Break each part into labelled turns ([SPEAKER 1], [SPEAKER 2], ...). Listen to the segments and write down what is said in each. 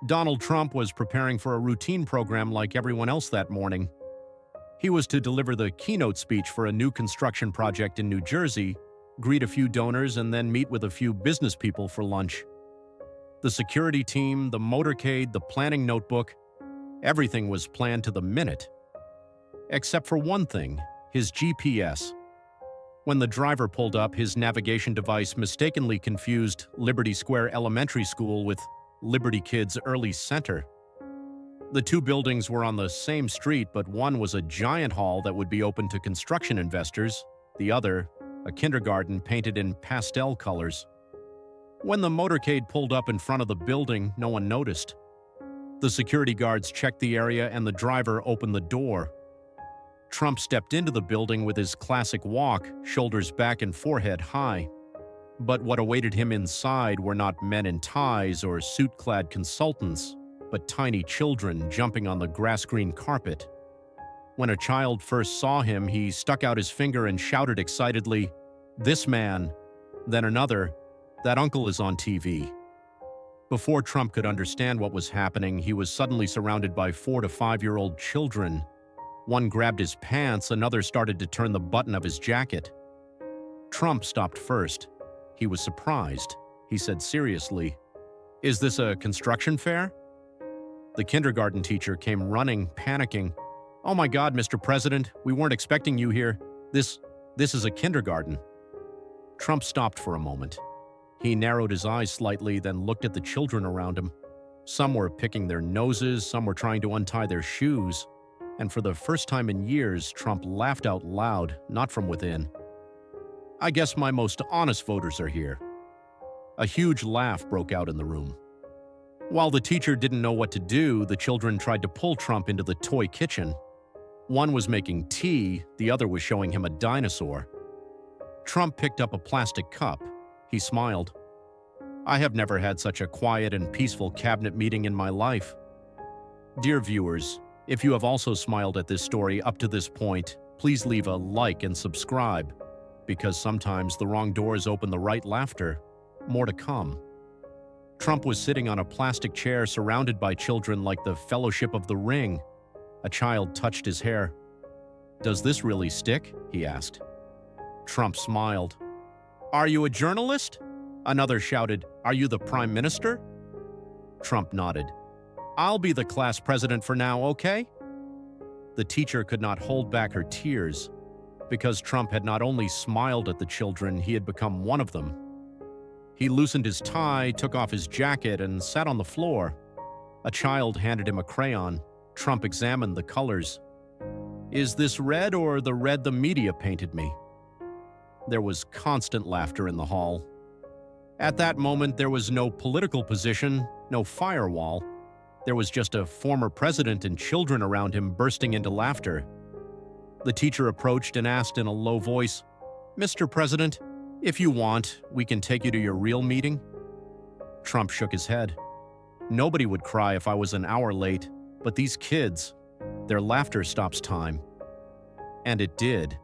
[SPEAKER 1] Donald Trump was preparing for a routine program like everyone else that morning. He was to deliver the keynote speech for a new construction project in New Jersey, greet a few donors, and then meet with a few business people for lunch. The security team, the motorcade, the planning notebook, everything was planned to the minute. Except for one thing, his GPS. When the driver pulled up, his navigation device mistakenly confused Liberty Square Elementary School with Liberty Kids Early Center. The two buildings were on the same street, but one was a giant hall that would be open to construction investors, the other, a kindergarten painted in pastel colors. When the motorcade pulled up in front of the building, no one noticed. The security guards checked the area and the driver opened the door. Trump stepped into the building with his classic walk, shoulders back and forehead high. But what awaited him inside were not men in ties or suit-clad consultants, but tiny children jumping on the grass-green carpet. When a child first saw him, he stuck out his finger and shouted excitedly, "This man!" Then another, "That uncle is on TV." Before Trump could understand what was happening, he was suddenly surrounded by 4 to 5-year-old children. One grabbed his pants, another started to turn the button of his jacket. Trump stopped first. He was surprised. He said seriously, "Is this a construction fair?" The kindergarten teacher came running, panicking. "Oh my God, Mr. President, we weren't expecting you here. This is a kindergarten." Trump stopped for a moment. He narrowed his eyes slightly, then looked at the children around him. Some were picking their noses, some were trying to untie their shoes. And for the first time in years, Trump laughed out loud, not from within. "I guess my most honest voters are here." A huge laugh broke out in the room. While the teacher didn't know what to do, the children tried to pull Trump into the toy kitchen. One was making tea, the other was showing him a dinosaur. Trump picked up a plastic cup. He smiled. "I have never had such a quiet and peaceful cabinet meeting in my life." Dear viewers, if you have also smiled at this story up to this point, please leave a like and subscribe, because sometimes the wrong doors open the right laughter. More to come. Trump was sitting on a plastic chair surrounded by children like the Fellowship of the Ring. A child touched his hair. "Does this really stick?" he asked. Trump smiled. "Are you a journalist?" Another shouted, "Are you the Prime Minister?" Trump nodded. "I'll be the class president for now, okay?" The teacher could not hold back her tears. Because Trump had not only smiled at the children, he had become one of them. He loosened his tie, took off his jacket, and sat on the floor. A child handed him a crayon. Trump examined the colors. "Is this red or the red the media painted me?" There was constant laughter in the hall. At that moment, there was no political position, no firewall. There was just a former president and children around him bursting into laughter. The teacher approached and asked in a low voice, "Mr. President, if you want, we can take you to your real meeting." Trump shook his head. "Nobody would cry if I was an hour late, but these kids, their laughter stops time." And it did.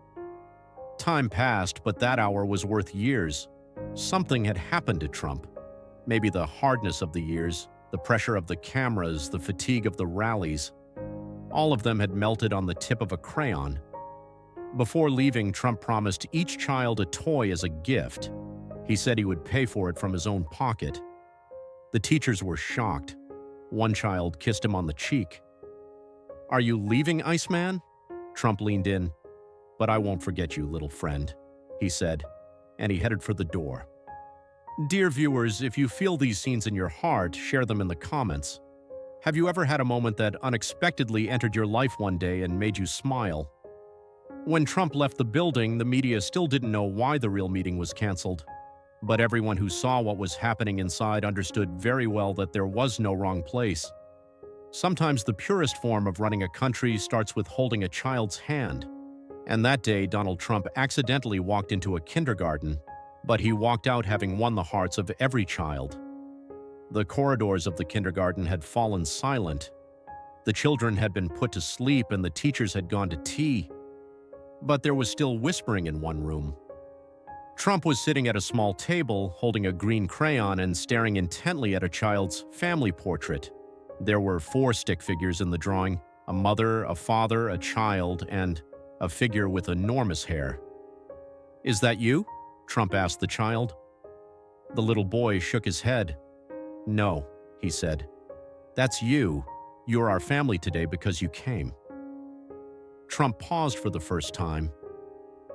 [SPEAKER 1] Time passed, but that hour was worth years. Something had happened to Trump. Maybe the hardness of the years, the pressure of the cameras, the fatigue of the rallies. All of them had melted on the tip of a crayon. Before leaving, Trump promised each child a toy as a gift. He said he would pay for it from his own pocket. The teachers were shocked. One child kissed him on the cheek. "Are you leaving, Iceman?" Trump leaned in. "But I won't forget you, little friend," he said, and he headed for the door. Dear viewers, if you feel these scenes in your heart, share them in the comments. Have you ever had a moment that unexpectedly entered your life one day and made you smile? When Trump left the building, the media still didn't know why the real meeting was canceled. But everyone who saw what was happening inside understood very well that there was no wrong place. Sometimes the purest form of running a country starts with holding a child's hand. And that day, Donald Trump accidentally walked into a kindergarten, but he walked out having won the hearts of every child. The corridors of the kindergarten had fallen silent. The children had been put to sleep and the teachers had gone to tea. But there was still whispering in one room. Trump was sitting at a small table, holding a green crayon and staring intently at a child's family portrait. There were 4 stick figures in the drawing: a mother, a father, a child, and a figure with enormous hair. "Is that you?" Trump asked the child. The little boy shook his head. "No," he said. "That's you. You're our family today because you came." Trump paused for the first time.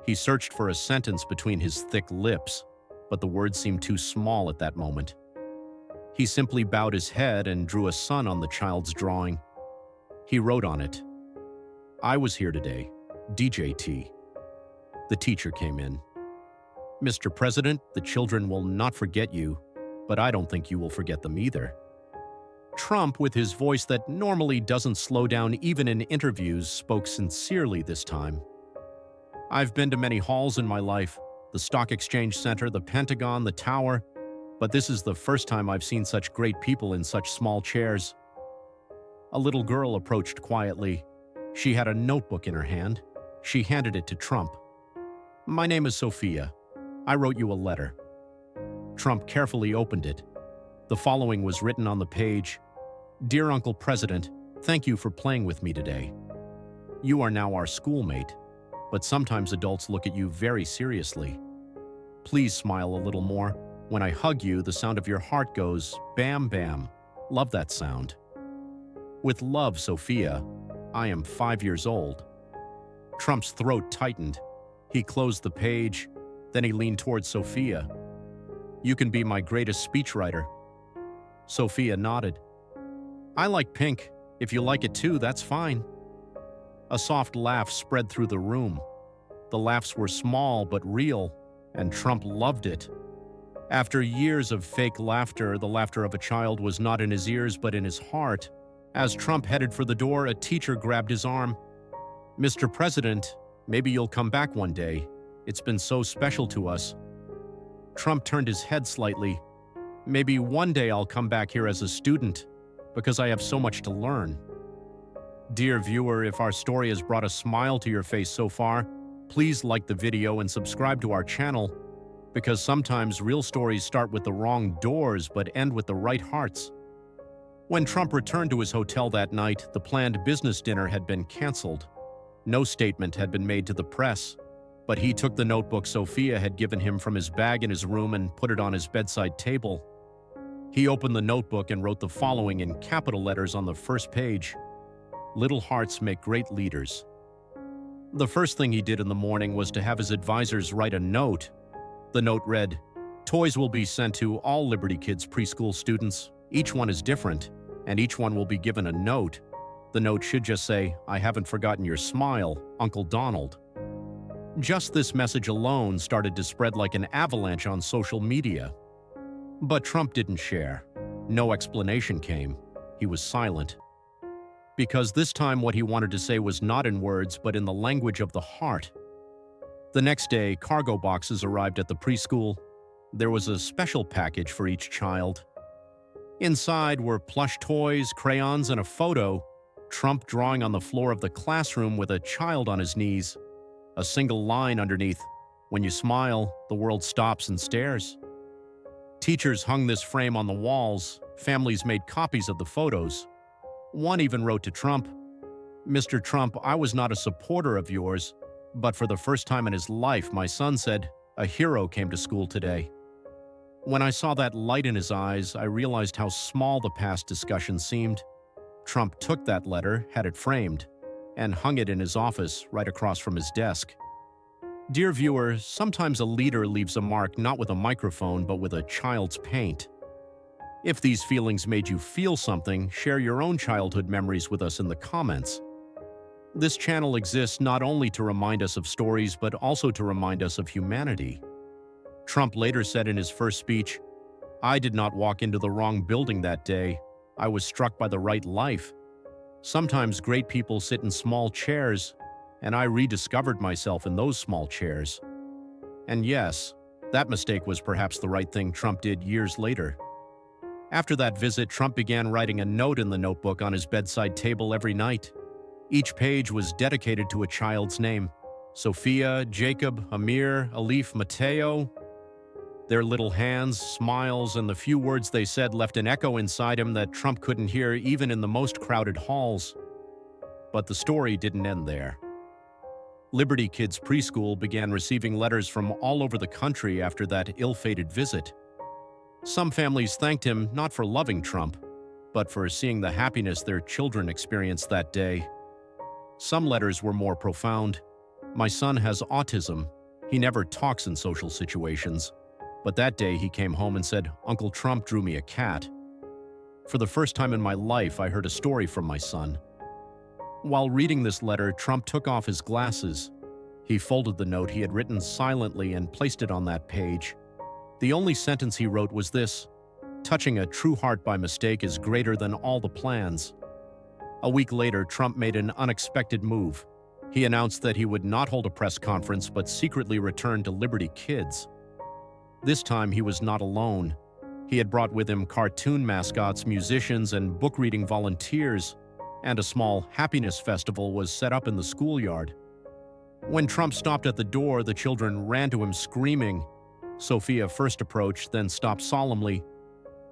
[SPEAKER 1] He searched for a sentence between his thick lips, but the words seemed too small at that moment. He simply bowed his head and drew a sun on the child's drawing. He wrote on it, "I was here today, DJT." The teacher came in. "Mr. President, the children will not forget you, but I don't think you will forget them either." Trump, with his voice that normally doesn't slow down even in interviews, spoke sincerely this time. "I've been to many halls in my life, the Stock Exchange Center, the Pentagon, the Tower, but this is the first time I've seen such great people in such small chairs." A little girl approached quietly. She had a notebook in her hand. She handed it to Trump. "My name is Sofia. I wrote you a letter." Trump carefully opened it. The following was written on the page: "Dear Uncle President, thank you for playing with me today. You are now our schoolmate, but sometimes adults look at you very seriously. Please smile a little more. When I hug you, the sound of your heart goes bam bam. Love that sound. With love, Sofia. I am 5 years old." Trump's throat tightened. He closed the page. Then he leaned towards Sofia. "You can be my greatest speechwriter." Sofia nodded. "I like pink. If you like it too, that's fine." A soft laugh spread through the room. The laughs were small but real, and Trump loved it. After years of fake laughter, the laughter of a child was not in his ears but in his heart. As Trump headed for the door, a teacher grabbed his arm. "Mr. President, maybe you'll come back one day. It's been so special to us." Trump turned his head slightly. "Maybe one day I'll come back here as a student, because I have so much to learn." Dear viewer, if our story has brought a smile to your face so far, please like the video and subscribe to our channel, because sometimes real stories start with the wrong doors but end with the right hearts. When Trump returned to his hotel that night, the planned business dinner had been canceled. No statement had been made to the press, but he took the notebook Sofia had given him from his bag in his room and put it on his bedside table. He opened the notebook and wrote the following in capital letters on the first page: "Little hearts make great leaders." The first thing he did in the morning was to have his advisors write a note. The note read, "Toys will be sent to all Liberty Kids preschool students. Each one is different, and each one will be given a note. The note should just say, 'I haven't forgotten your smile, Uncle Donald.'" Just this message alone started to spread like an avalanche on social media. But Trump didn't share. No explanation came. He was silent. Because this time what he wanted to say was not in words, but in the language of the heart. The next day, cargo boxes arrived at the preschool. There was a special package for each child. Inside were plush toys, crayons, and a photo, Trump drawing on the floor of the classroom with a child on his knees. A single line underneath, "When you smile, the world stops and stares." Teachers hung this frame on the walls. Families made copies of the photos. One even wrote to Trump, "Mr. Trump, I was not a supporter of yours, but for the first time in his life, my son said, 'A hero came to school today.'" When I saw that light in his eyes, I realized how small the past discussion seemed. Trump took that letter, had it framed, and hung it in his office right across from his desk. Dear viewer, sometimes a leader leaves a mark not with a microphone but with a child's paint. If these feelings made you feel something, share your own childhood memories with us in the comments. This channel exists not only to remind us of stories but also to remind us of humanity. Trump later said in his first speech, "I did not walk into the wrong building that day. I was struck by the right life. Sometimes great people sit in small chairs, and I rediscovered myself in those small chairs." And yes, that mistake was perhaps the right thing Trump did years later. After that visit, Trump began writing a note in the notebook on his bedside table every night. Each page was dedicated to a child's name: Sofia, Jacob, Amir, Alif, Mateo. Their little hands, smiles, and the few words they said left an echo inside him that Trump couldn't hear even in the most crowded halls. But the story didn't end there. Liberty Kids Preschool began receiving letters from all over the country after that ill-fated visit. Some families thanked him not for loving Trump, but for seeing the happiness their children experienced that day. Some letters were more profound. "My son has autism. He never talks in social situations. But that day he came home and said, 'Uncle Trump drew me a cat.' For the first time in my life, I heard a story from my son." While reading this letter, Trump took off his glasses. He folded the note he had written silently and placed it on that page. The only sentence he wrote was this: "Touching a true heart by mistake is greater than all the plans." A week later, Trump made an unexpected move. He announced that he would not hold a press conference but secretly return to Liberty Kids. This time he was not alone. He had brought with him cartoon mascots, musicians, and book-reading volunteers, and a small happiness festival was set up in the schoolyard. When Trump stopped at the door, the children ran to him screaming. Sofia first approached, then stopped solemnly.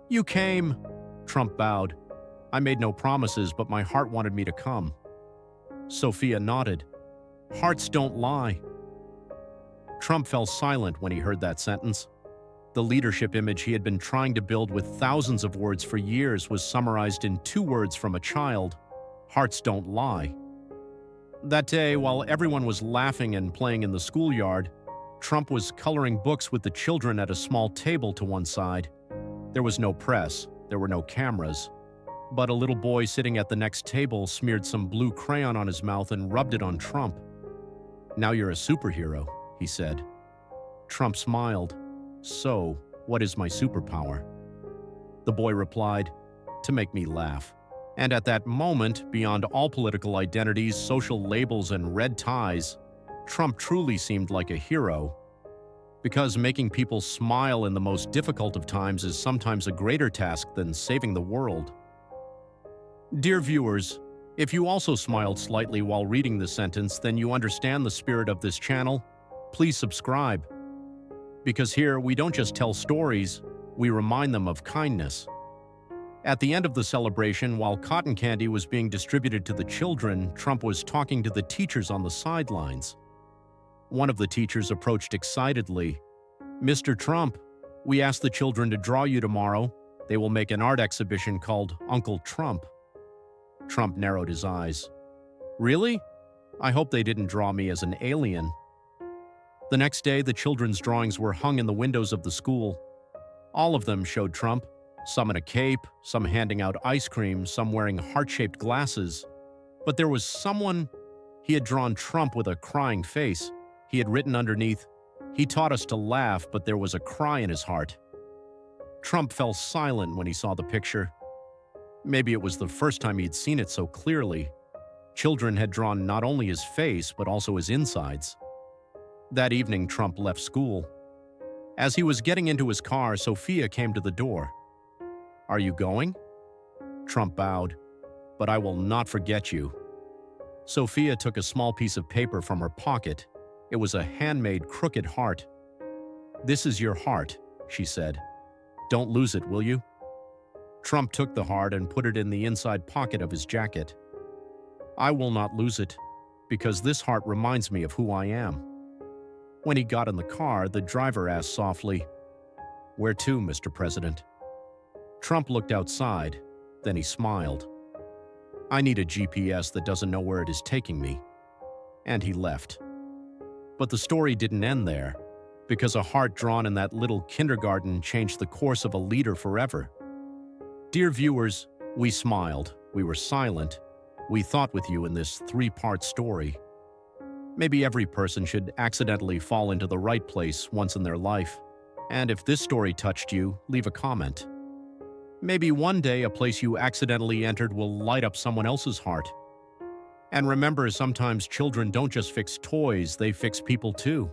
[SPEAKER 1] "You came!" Trump bowed. "I made no promises, but my heart wanted me to come." Sofia nodded. "Hearts don't lie." Trump fell silent when he heard that sentence. The leadership image he had been trying to build with thousands of words for years was summarized in 2 words from a child: "Hearts don't lie." That day, while everyone was laughing and playing in the schoolyard, Trump was coloring books with the children at a small table to one side. There was no press, there were no cameras, but a little boy sitting at the next table smeared some blue crayon on his mouth and rubbed it on Trump. "Now you're a superhero," he said. Trump smiled. "So, what is my superpower?" The boy replied, "To make me laugh." And at that moment, beyond all political identities, social labels, and red ties, Trump truly seemed like a hero. Because making people smile in the most difficult of times is sometimes a greater task than saving the world. Dear viewers, if you also smiled slightly while reading this sentence, then you understand the spirit of this channel. Please subscribe. Because here, we don't just tell stories, we remind them of kindness. At the end of the celebration, while cotton candy was being distributed to the children, Trump was talking to the teachers on the sidelines. One of the teachers approached excitedly. "Mr. Trump, we asked the children to draw you tomorrow. They will make an art exhibition called Uncle Trump." Trump narrowed his eyes. "Really? I hope they didn't draw me as an alien." The next day, the children's drawings were hung in the windows of the school. All of them showed Trump, some in a cape, some handing out ice cream, some wearing heart-shaped glasses. But there was someone. He had drawn Trump with a crying face. He had written underneath, "He taught us to laugh, but there was a cry in his heart." Trump fell silent when he saw the picture. Maybe it was the first time he'd seen it so clearly. Children had drawn not only his face, but also his insides. That evening, Trump left school. As he was getting into his car, Sofia came to the door. "Are you going?" Trump bowed. "But I will not forget you." Sofia took a small piece of paper from her pocket. It was a handmade crooked heart. "This is your heart," she said. "Don't lose it, will you?" Trump took the heart and put it in the inside pocket of his jacket. "I will not lose it, because this heart reminds me of who I am." When he got in the car, the driver asked softly, "Where to, Mr. President?" Trump looked outside, then he smiled. "I need a GPS that doesn't know where it is taking me." And he left. But the story didn't end there, because a heart drawn in that little kindergarten changed the course of a leader forever. Dear viewers, we smiled, we were silent, we thought with you in this 3-part story. Maybe every person should accidentally fall into the right place once in their life. And if this story touched you, leave a comment. Maybe one day a place you accidentally entered will light up someone else's heart. And remember, sometimes children don't just fix toys, they fix people too.